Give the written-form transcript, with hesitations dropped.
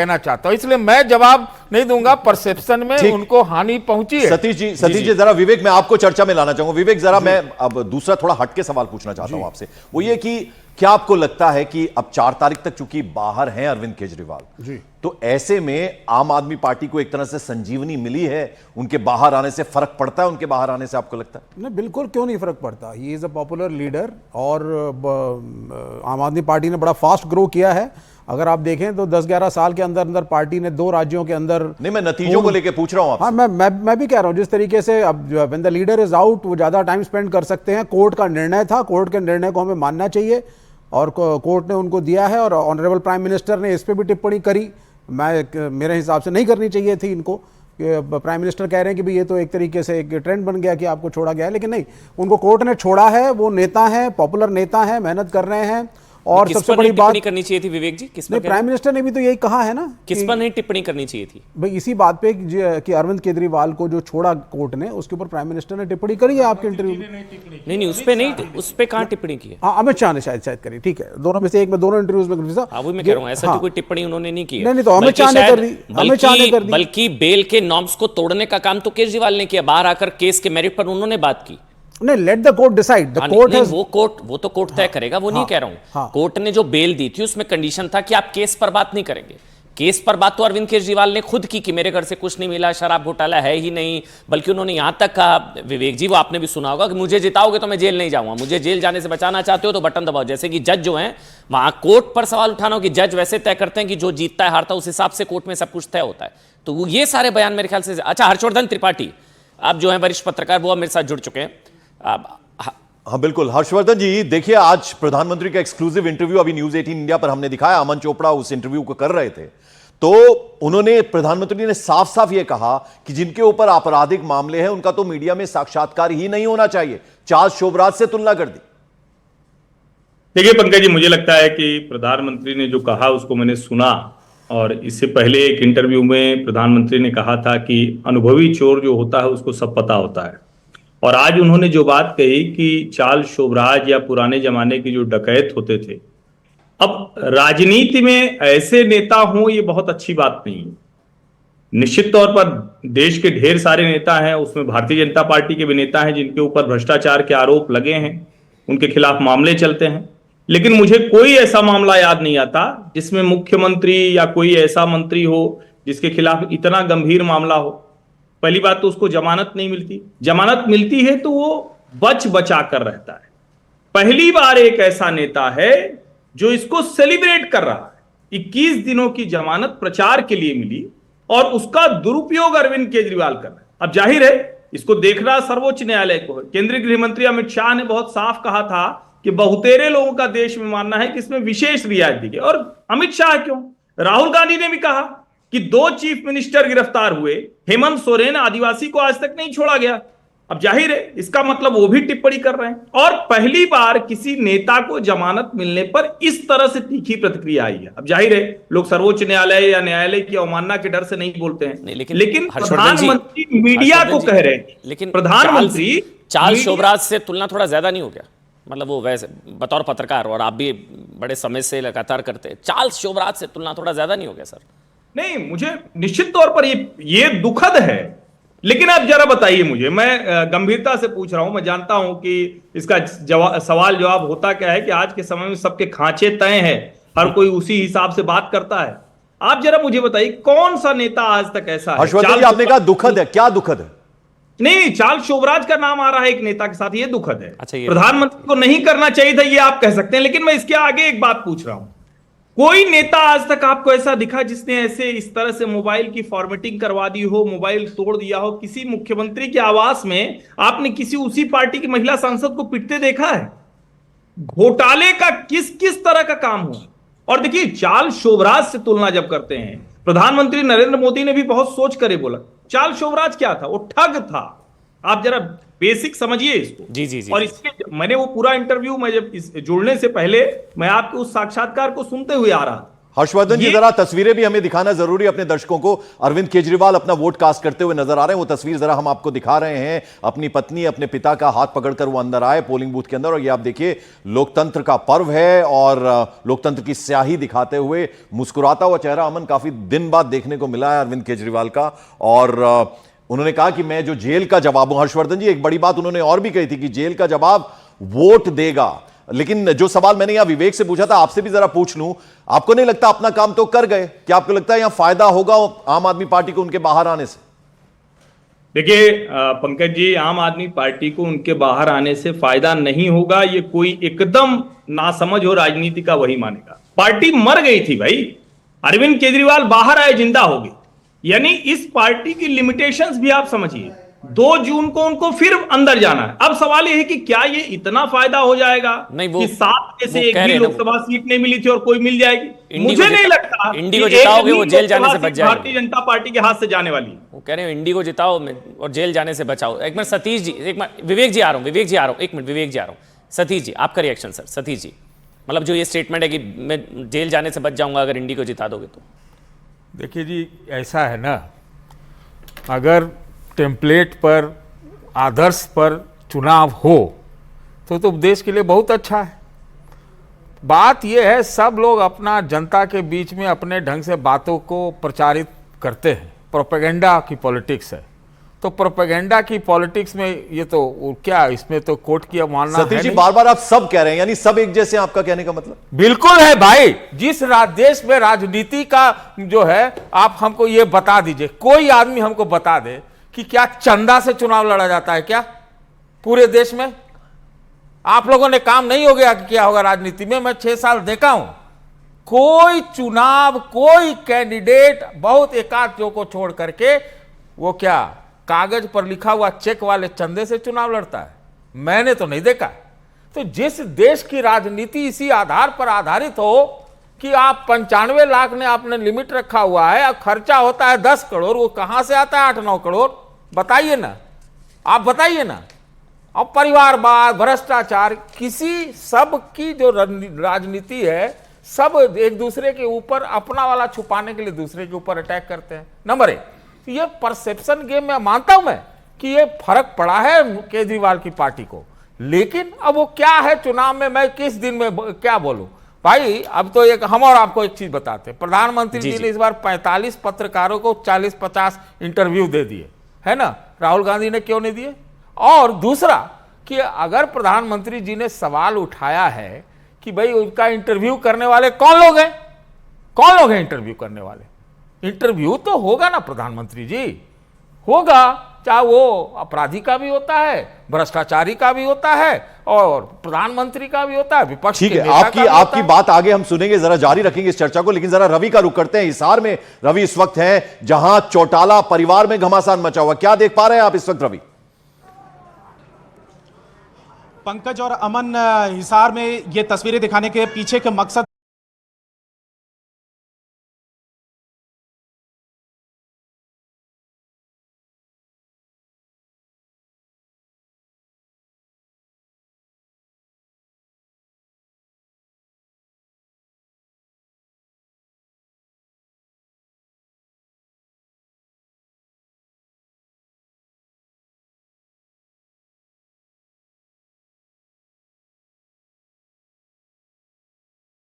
कहना चाहता हूं, इसलिए मैं जवाब नहीं दूंगा। परसेप्शन में उनको हानि पहुंची है। सतीश जी जरा विवेक, मैं आपको चर्चा में लाना चाहूंगा। विवेक जरा मैं अब दूसरा थोड़ा हटके सवाल पूछना चाहता हूं आपसे, वो ये कि क्या आपको लगता है कि अब 4 तारीख तक चूंकि बाहर हैं अरविंद केजरीवाल जी, तो ऐसे में आम आदमी पार्टी को एक तरह से संजीवनी मिली है, उनके बाहर आने से फर्क पड़ता है? उनके बाहर आने से आपको लगता है? नहीं, बिल्कुल, क्यों नहीं फर्क पड़ता। He is a popular leader और आम आदमी पार्टी ने बड़ा फास्ट ग्रो किया है। अगर आप देखें तो 10-11 साल के अंदर अंदर पार्टी ने 2 राज्यों के अंदर, नहीं मैं नतीजों को लेके पूछ रहा हूं आपसे। हाँ, मैं भी कह रहा हूं, जिस तरीके से अब when the leader is out वो ज्यादा टाइम स्पेंड कर सकते हैं। कोर्ट का निर्णय था, कोर्ट के निर्णय को हमें मानना चाहिए और कोर्ट ने उनको दिया है। और ऑनरेबल प्राइम मिनिस्टर ने इस पर भी टिप्पणी करी, मेरे हिसाब से नहीं करनी चाहिए थी इनको। प्राइम मिनिस्टर कह रहे हैं कि भाई ये तो एक तरीके से एक ट्रेंड बन गया कि आपको छोड़ा गया है, लेकिन नहीं, उनको कोर्ट ने छोड़ा है। वो नेता हैं, पॉपुलर नेता हैं, मेहनत कर रहे हैं। और सबसे बड़ी बात करनी चाहिए थी विवेक जी, किस पर? प्राइम मिनिस्टर ने भी तो यही कहा है ना, किस पर नहीं टिप्पणी करनी चाहिए थी भाई? इसी बात पे कि अरविंद केजरीवाल को जो छोड़ा कोर्ट ने, उसके ऊपर प्राइम मिनिस्टर ने टिप्पणी करी है आपके इंटरव्यू में। नहीं, उस पे नहीं, उस पे कहां टिप्पणी की है? हाँ, अमित शाह ने शायद करी, ठीक है, दोनों में से एक में, दोनों इंटरव्यूज में करी। वही मैं कह रहा हूं, ऐसा कोई टिप्पणी उन्होंने नहीं की है। नहीं, तो अमित शाह ने कर दी, अमित शाह ने कर दी। बल्कि बेल के नॉर्म्स को तोड़ने का काम तो केजरीवाल ने किया। बाहर आकर केस के मेरिट पर उन्होंने बात की। नहीं, let the court decide, the court has, वो तो कोर्ट तय करेगा, वो नहीं कह रहा हूं। कोर्ट ने जो बेल दी थी उसमें कंडीशन था कि आप केस पर बात नहीं करेंगे। केस पर बात तो अरविंद केजरीवाल ने खुद की कि मेरे घर से कुछ नहीं मिला, शराब घोटाला है ही नहीं। बल्कि उन्होंने यहां तक कहा, विवेक जी, वो आपने भी सुना होगा, कि मुझे जिताओगे तो मैं जेल नहीं जाऊंगा, मुझे जेल जाने से बचाना चाहते हो तो बटन दबाओ। जैसे कि जज जो है वहां कोर्ट पर सवाल उठाना हो कि जज वैसे तय करते हैं कि जो जीतता है हारता है उस हिसाब से कोर्ट में सब कुछ तय होता है। तो ये सारे बयान मेरे ख्याल से। अच्छा, हर्षवर्धन त्रिपाठी आप जो है वरिष्ठ पत्रकार, वो मेरे साथ जुड़ चुके हैं। हाँ बिल्कुल, हर्षवर्धन जी देखिए, आज प्रधानमंत्री का एक्सक्लूसिव इंटरव्यू अभी न्यूज 18 इंडिया पर हमने दिखाया। अमन चोपड़ा उस इंटरव्यू को कर रहे थे, तो उन्होंने, प्रधानमंत्री ने साफ साफ यह कहा कि जिनके ऊपर आपराधिक मामले हैं उनका तो मीडिया में साक्षात्कार ही नहीं होना चाहिए। चार्ल्स शोभराज से तुलना कर दी। देखिए पंकज जी, मुझे लगता है कि प्रधानमंत्री ने जो कहा उसको मैंने सुना, और इससे पहले एक इंटरव्यू में प्रधानमंत्री ने कहा था कि अनुभवी चोर जो होता है उसको सब पता होता है। और आज उन्होंने जो बात कही कि चार्ल्स शोभराज या पुराने जमाने के जो डकैत होते थे, अब राजनीति में ऐसे नेता हों ये बहुत अच्छी बात नहीं है। निश्चित तौर पर देश के ढेर सारे नेता हैं, उसमें भारतीय जनता पार्टी के भी नेता हैं जिनके ऊपर भ्रष्टाचार के आरोप लगे हैं, उनके खिलाफ मामले चलते हैं। लेकिन मुझे कोई ऐसा मामला याद नहीं आता जिसमें मुख्यमंत्री या कोई ऐसा मंत्री हो जिसके खिलाफ इतना गंभीर मामला हो। पहली बात तो उसको जमानत नहीं मिलती, जमानत मिलती है तो वो बचा कर रहता है। पहली बार एक ऐसा नेता है जो इसको सेलिब्रेट कर रहा है। 21 दिनों की जमानत प्रचार के लिए मिली और उसका दुरुपयोग अरविंद केजरीवाल कर रहे हैं। अब जाहिर है इसको देखना सर्वोच्च न्यायालय को है। केंद्रीय गृह मंत्री अमित शाह ने बहुत साफ कहा था कि बहुतेरे लोगों का देश में मानना है कि इसमें विशेष रियायत दी गई। और अमित शाह क्यों, राहुल गांधी ने भी कहा कि 2 चीफ मिनिस्टर गिरफ्तार हुए, हेमंत सोरेन आदिवासी को आज तक नहीं छोड़ा गया। अब जाहिर है इसका मतलब वो भी टिप्पणी कर रहे हैं। और पहली बार किसी नेता को जमानत मिलने पर इस तरह से तीखी प्रतिक्रिया आई है। अब जाहिर है लोग सर्वोच्च न्यायालय या न्यायालय की अवमानना के डर से नहीं बोलते हैं, लेकिन प्रधानमंत्री मीडिया को कह रहे हैं। लेकिन प्रधानमंत्री चार्ल्स शोभराज से तुलना थोड़ा ज्यादा नहीं हो गया? मतलब वो वैसे बतौर पत्रकार, और आप भी बड़े समय से लगातार करते हैं, चार्ल्स शोभराज से तुलना थोड़ा ज्यादा नहीं हो गया सर? नहीं, मुझे निश्चित तौर पर ये दुखद है। लेकिन आप जरा बताइए मुझे, मैं गंभीरता से पूछ रहा हूं, मैं जानता हूं कि इसका सवाल जवाब होता क्या है कि आज के समय में सबके खांचे तय हैं, हर कोई उसी हिसाब से बात करता है। आप जरा मुझे बताइए कौन सा नेता आज तक ऐसा है? हर्षवर्धन जी, आपने कहा दुखद है, क्या दुखद है? नहीं, चार्ल्स शोभराज का नाम आ रहा है एक नेता के साथ, ये दुखद है। अच्छा, प्रधानमंत्री को नहीं करना चाहिए था ये आप कह सकते हैं, लेकिन मैं इसके आगे एक बात पूछ रहा हूं। कोई नेता आज तक आपको ऐसा दिखा जिसने ऐसे इस तरह से मोबाइल की फॉर्मेटिंग करवा दी हो, मोबाइल तोड़ दिया हो? किसी मुख्यमंत्री के आवास में आपने किसी उसी पार्टी की महिला सांसद को पिटते देखा है? घोटाले का किस किस तरह का काम हुआ? और देखिए, चार्ल्स शोभराज से तुलना जब करते हैं, प्रधानमंत्री नरेंद्र मोदी ने भी बहुत सोच कर बोला चार्ल्स शोभराज क्या था, वो ठग था। आप जरा बेसिक समझिए इसको। जी। और इसके मैंने वो पूरा इंटरव्यू, मैं जब जुड़ने से पहले मैं आपके उस साक्षात्कार को सुनते हुए आ रहा था, हर्षवर्धन जी, जरा तस्वीरें भी हमें दिखाना जरूरी है अपने दर्शकों को। अरविंद केजरीवाल अपना वोट कास्ट करते हुए नजर आ रहे हैं। वो तस्वीर जरा हम आपको दिखा रहे हैं। अपनी पत्नी, अपने पिता का हाथ पकड़कर वो अंदर आए पोलिंग बूथ के अंदर, और ये आप देखिए लोकतंत्र का पर्व है और लोकतंत्र की स्याही दिखाते हुए मुस्कुराता हुआ चेहरा अमन काफी दिन बाद देखने को मिला है अरविंद केजरीवाल का। और उन्होंने कहा कि मैं जो जेल का जवाब हूं, हर्षवर्धन जी एक बड़ी बात उन्होंने और भी कही थी कि जेल का जवाब वोट देगा। लेकिन जो सवाल मैंने यहां विवेक से पूछा था, आपसे भी जरा पूछ लूं, आपको नहीं लगता अपना काम तो कर गए, क्या आपको लगता है यहां फायदा होगा आम आदमी पार्टी को उनके बाहर आने से? देखिए पंकज जी, आम आदमी पार्टी को उनके बाहर आने से फायदा नहीं होगा। ये कोई एकदम नासमझ हो राजनीति का वही मानेगा। पार्टी मर गई थी भाई, अरविंद केजरीवाल बाहर आए, जिंदा हो गए। यानी इस पार्टी की लिमिटेशंस भी आप समझिए। 2 जून को उनको फिर अंदर जाना है। अब सवाल यह है कि क्या ये इतना फायदा हो जाएगा नहीं, कि 7 में से एक भी लोकसभा सीट नहीं मिली थी और कोई मिल जाएगी? मुझे नहीं लगता इंडी को जिताओगे वो जेल जाने से बच जाएगी। भारतीय जनता पार्टी के हाथ से जाने वाली है। वो कह रहे हो इंडी को जिताओ और जेल जाने से बचाओ। एक मिनट सतीश जी, एक मिनट विवेक जी आ रहा हूं, विवेक जी आ रहा हूं, एक मिनट विवेक जी आ रहा हूं। सतीश जी आपका रिएक्शन सर। सतीश जी, मतलब जो ये स्टेटमेंट है कि मैं जेल जाने से बच जाऊंगा अगर इंडी को जिता दोगे तो। देखिए जी, ऐसा है ना, अगर टेम्पलेट पर, आदर्श पर चुनाव हो तो देश के लिए बहुत अच्छा है। बात यह है, सब लोग अपना जनता के बीच में अपने ढंग से बातों को प्रचारित करते हैं। प्रोपेगेंडा की पॉलिटिक्स है, तो प्रोपेगेंडा की पॉलिटिक्स में ये तो क्या, इसमें तो कोर्ट की अवमानना है। सतीश जी, बार बार आप सब कह रहे हैं, यानी सब एक जैसे, आपका कहने का मतलब? बिल्कुल है भाई। जिस देश में राजनीति का जो है, आप हमको ये बता दीजिए, कोई आदमी हमको बता दे कि क्या चंदा से चुनाव लड़ा जाता है क्या पूरे देश में? आप लोगों ने काम नहीं हो गया कि क्या होगा राजनीति में? मैं 6 साल देखा हूं, कोई चुनाव, कोई कैंडिडेट, बहुत एकाध जो को छोड़ करके, वो क्या कागज पर लिखा हुआ चेक वाले चंदे से चुनाव लड़ता है? मैंने तो नहीं देखा। तो जिस देश की राजनीति इसी आधार पर आधारित हो कि आप 95 लाख ने आपने लिमिट रखा हुआ है, अब खर्चा होता है 10 करोड़, वो कहां से आता है 8-9 करोड़? बताइए ना, आप बताइए ना। अब परिवारवाद, भ्रष्टाचार, किसी सब की जो राजनीति है, सब एक दूसरे के ऊपर अपना वाला छुपाने के लिए दूसरे के ऊपर अटैक करते हैं। नंबर 1, ये परसेप्शन गेम में मानता हूं मैं कि ये फर्क पड़ा है केजरीवाल की पार्टी को, लेकिन अब वो क्या है चुनाव में, मैं किस दिन में क्या बोलूं भाई? अब तो एक हम और आपको एक चीज बताते हैं, प्रधानमंत्री जी ने इस बार 45 पत्रकारों को 40-50 इंटरव्यू दे दिए, है ना? राहुल गांधी ने क्यों नहीं दिए? और दूसरा कि अगर प्रधानमंत्री जी ने सवाल उठाया है कि भाई उनका इंटरव्यू करने वाले कौन लोग हैं, कौन लोग हैं इंटरव्यू करने वाले? इंटरव्यू तो होगा ना प्रधानमंत्री जी, होगा, चाहे वो अपराधी का भी होता है, भ्रष्टाचारी का भी होता है, और प्रधानमंत्री का भी होता है, विपक्ष ठीक के है, नेता का भी आपकी होता बात आगे हम सुनेंगे, जरा जारी रखेंगे इस चर्चा को, लेकिन जरा रवि का रुख करते हैं। हिसार में रवि इस वक्त है, जहां चौटाला परिवार में घमासान मचा हुआ, क्या देख पा रहे हैं आप इस वक्त रवि? पंकज और अमन, हिसार में ये तस्वीरें दिखाने के पीछे का मकसद